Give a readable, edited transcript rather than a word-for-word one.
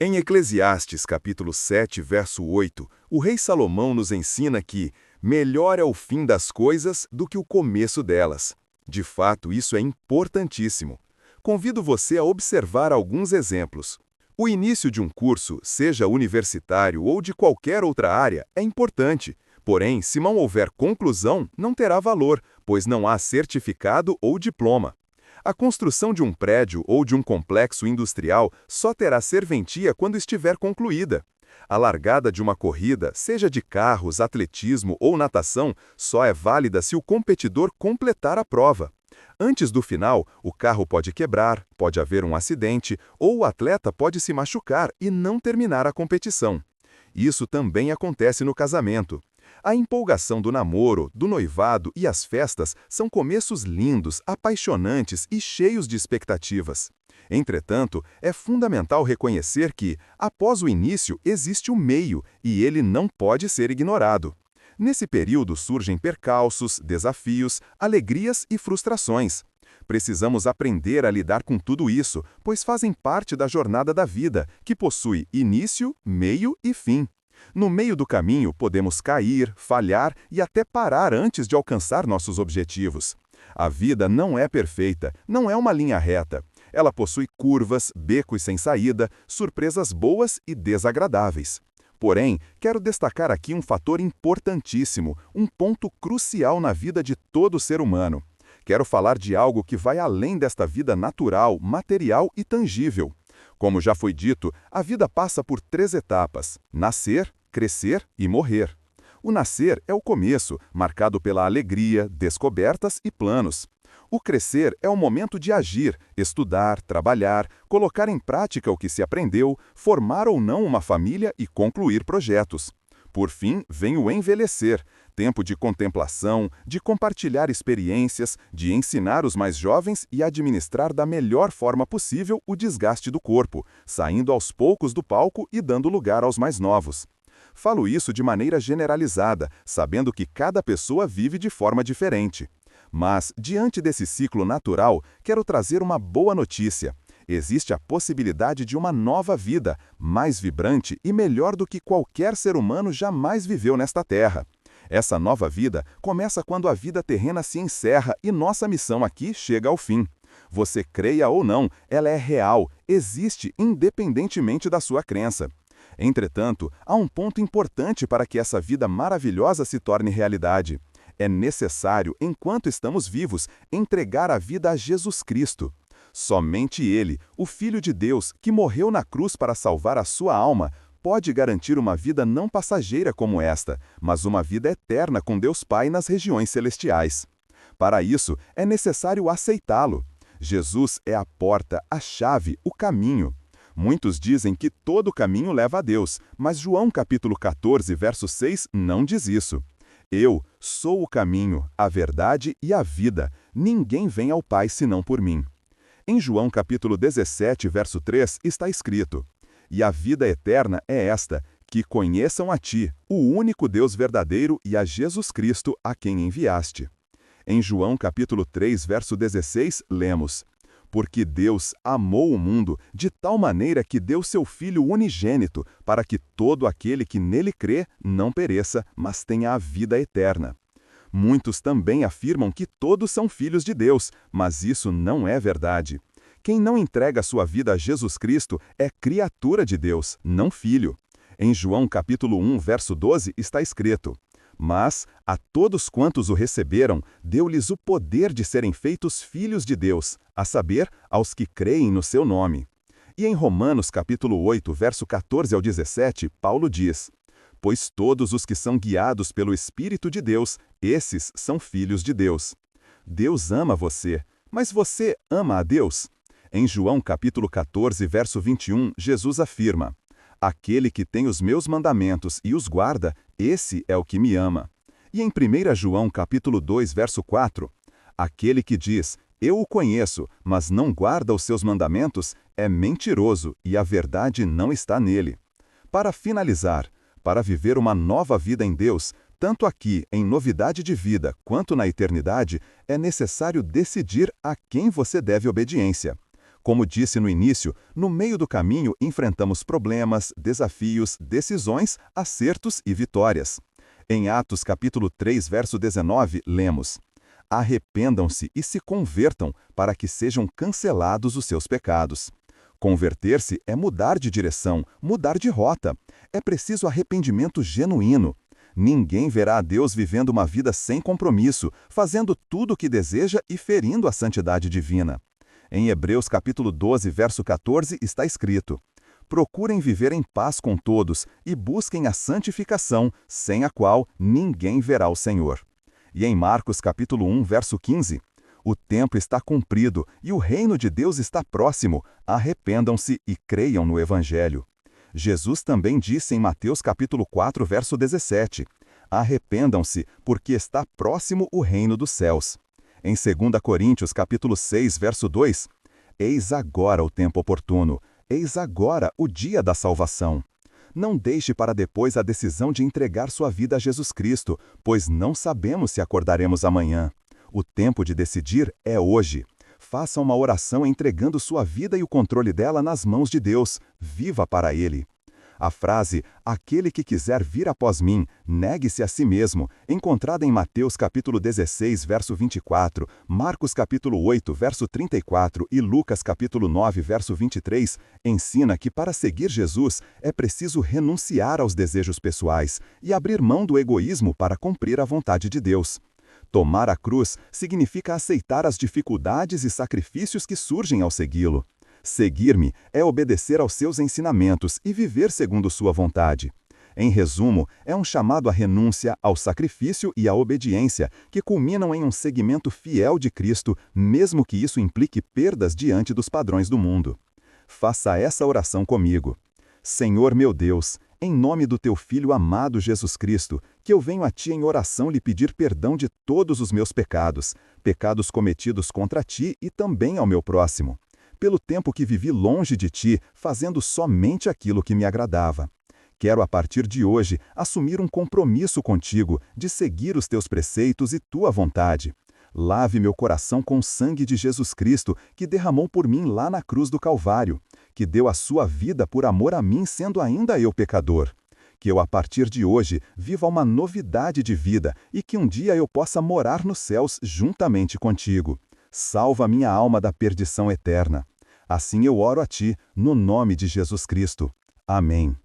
Em Eclesiastes, capítulo 7, verso 8, o rei Salomão nos ensina que melhor é o fim das coisas do que o começo delas. De fato, isso é importantíssimo. Convido você a observar alguns exemplos. O início de um curso, seja universitário ou de qualquer outra área, é importante. Porém, se não houver conclusão, não terá valor, pois não há certificado ou diploma. A construção de um prédio ou de um complexo industrial só terá serventia quando estiver concluída. A largada de uma corrida, seja de carros, atletismo ou natação, só é válida se o competidor completar a prova. Antes do final, o carro pode quebrar, pode haver um acidente ou o atleta pode se machucar e não terminar a competição. Isso também acontece no casamento. A empolgação do namoro, do noivado e as festas são começos lindos, apaixonantes e cheios de expectativas. Entretanto, é fundamental reconhecer que, após o início, existe o meio e ele não pode ser ignorado. Nesse período surgem percalços, desafios, alegrias e frustrações. Precisamos aprender a lidar com tudo isso, pois fazem parte da jornada da vida, que possui início, meio e fim. No meio do caminho, podemos cair, falhar e até parar antes de alcançar nossos objetivos. A vida não é perfeita, não é uma linha reta. Ela possui curvas, becos sem saída, surpresas boas e desagradáveis. Porém, quero destacar aqui um fator importantíssimo, um ponto crucial na vida de todo ser humano. Quero falar de algo que vai além desta vida natural, material e tangível. Como já foi dito, a vida passa por 3 etapas: nascer, crescer e morrer. O nascer é o começo, marcado pela alegria, descobertas e planos. O crescer é o momento de agir, estudar, trabalhar, colocar em prática o que se aprendeu, formar ou não uma família e concluir projetos. Por fim, vem o envelhecer, tempo de contemplação, de compartilhar experiências, de ensinar os mais jovens e administrar da melhor forma possível o desgaste do corpo, saindo aos poucos do palco e dando lugar aos mais novos. Falo isso de maneira generalizada, sabendo que cada pessoa vive de forma diferente. Mas, diante desse ciclo natural, quero trazer uma boa notícia. Existe a possibilidade de uma nova vida, mais vibrante e melhor do que qualquer ser humano jamais viveu nesta terra. Essa nova vida começa quando a vida terrena se encerra e nossa missão aqui chega ao fim. Você creia ou não, ela é real, existe independentemente da sua crença. Entretanto, há um ponto importante para que essa vida maravilhosa se torne realidade. É necessário, enquanto estamos vivos, entregar a vida a Jesus Cristo. Somente Ele, o Filho de Deus, que morreu na cruz para salvar a sua alma, pode garantir uma vida não passageira como esta, mas uma vida eterna com Deus Pai nas regiões celestiais. Para isso, é necessário aceitá-lo. Jesus é a porta, a chave, o caminho. Muitos dizem que todo caminho leva a Deus, mas João capítulo 14, verso 6 não diz isso. Eu sou o caminho, a verdade e a vida. Ninguém vem ao Pai senão por mim. Em João capítulo 17, verso 3, está escrito: E a vida eterna é esta, que conheçam a Ti, o único Deus verdadeiro, e a Jesus Cristo, a quem enviaste. Em João capítulo 3, verso 16, lemos: Porque Deus amou o mundo de tal maneira que deu seu Filho unigênito, para que todo aquele que nele crê não pereça, mas tenha a vida eterna. Muitos também afirmam que todos são filhos de Deus, mas isso não é verdade. Quem não entrega sua vida a Jesus Cristo é criatura de Deus, não filho. Em João capítulo 1, verso 12, está escrito: Mas a todos quantos o receberam, deu-lhes o poder de serem feitos filhos de Deus, a saber, aos que creem no seu nome. E em Romanos capítulo 8, verso 14 ao 17, Paulo diz: Pois todos os que são guiados pelo Espírito de Deus, esses são filhos de Deus. Deus ama você, mas você ama a Deus? Em João capítulo 14, verso 21, Jesus afirma: Aquele que tem os meus mandamentos e os guarda, esse é o que me ama. E em 1 João capítulo 2, verso 4, Aquele que diz, eu o conheço, mas não guarda os seus mandamentos, é mentiroso e a verdade não está nele. Para finalizar, para viver uma nova vida em Deus, tanto aqui em novidade de vida quanto na eternidade, é necessário decidir a quem você deve obediência. Como disse no início, no meio do caminho enfrentamos problemas, desafios, decisões, acertos e vitórias. Em Atos capítulo 3, verso 19, lemos: Arrependam-se e se convertam para que sejam cancelados os seus pecados. Converter-se é mudar de direção, mudar de rota. É preciso arrependimento genuíno. Ninguém verá a Deus vivendo uma vida sem compromisso, fazendo tudo o que deseja e ferindo a santidade divina. Em Hebreus capítulo 12, verso 14, está escrito: Procurem viver em paz com todos e busquem a santificação, sem a qual ninguém verá o Senhor. E em Marcos capítulo 1, verso 15, o tempo está cumprido e o reino de Deus está próximo. Arrependam-se e creiam no Evangelho. Jesus também disse em Mateus capítulo 4, verso 17, Arrependam-se, porque está próximo o reino dos céus. Em 2 Coríntios capítulo 6, verso 2, Eis agora o tempo oportuno, eis agora o dia da salvação. Não deixe para depois a decisão de entregar sua vida a Jesus Cristo, pois não sabemos se acordaremos amanhã. O tempo de decidir é hoje. Faça uma oração entregando sua vida e o controle dela nas mãos de Deus. Viva para Ele. A frase, aquele que quiser vir após mim, negue-se a si mesmo, encontrada em Mateus capítulo 16, verso 24, Marcos capítulo 8, verso 34 e Lucas capítulo 9, verso 23, ensina que para seguir Jesus é preciso renunciar aos desejos pessoais e abrir mão do egoísmo para cumprir a vontade de Deus. Tomar a cruz significa aceitar as dificuldades e sacrifícios que surgem ao segui-lo. Seguir-me é obedecer aos seus ensinamentos e viver segundo sua vontade. Em resumo, é um chamado à renúncia, ao sacrifício e à obediência, que culminam em um seguimento fiel de Cristo, mesmo que isso implique perdas diante dos padrões do mundo. Faça essa oração comigo. Senhor meu Deus, em nome do teu Filho amado Jesus Cristo, que eu venho a ti em oração lhe pedir perdão de todos os meus pecados, pecados cometidos contra ti e também ao meu próximo. Pelo tempo que vivi longe de ti, fazendo somente aquilo que me agradava. Quero, a partir de hoje, assumir um compromisso contigo de seguir os teus preceitos e tua vontade. Lave meu coração com o sangue de Jesus Cristo, que derramou por mim lá na cruz do Calvário, que deu a sua vida por amor a mim, sendo ainda eu pecador. Que eu, a partir de hoje, viva uma novidade de vida e que um dia eu possa morar nos céus juntamente contigo. Salva minha alma da perdição eterna. Assim eu oro a ti, no nome de Jesus Cristo. Amém.